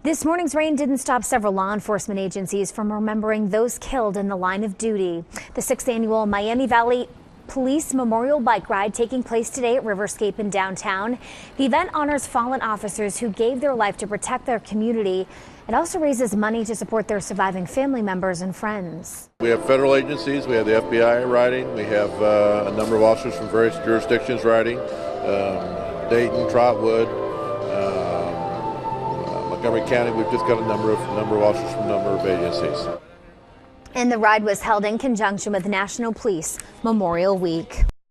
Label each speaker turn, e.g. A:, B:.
A: This morning's rain didn't stop several law enforcement agencies from remembering those killed in the line of duty. The 6th annual Miami Valley Police Memorial Bike Ride taking place today at Riverscape in downtown. The event honors fallen officers who gave their life to protect their community. It also raises money to support their surviving family members and friends.
B: We have federal agencies, we have the FBI riding, we have a number of officers from various jurisdictions riding, Dayton, Trotwood, Montgomery County. We've just got a number of officers from a number of agencies.
A: And the ride was held in conjunction with National Police Memorial Week.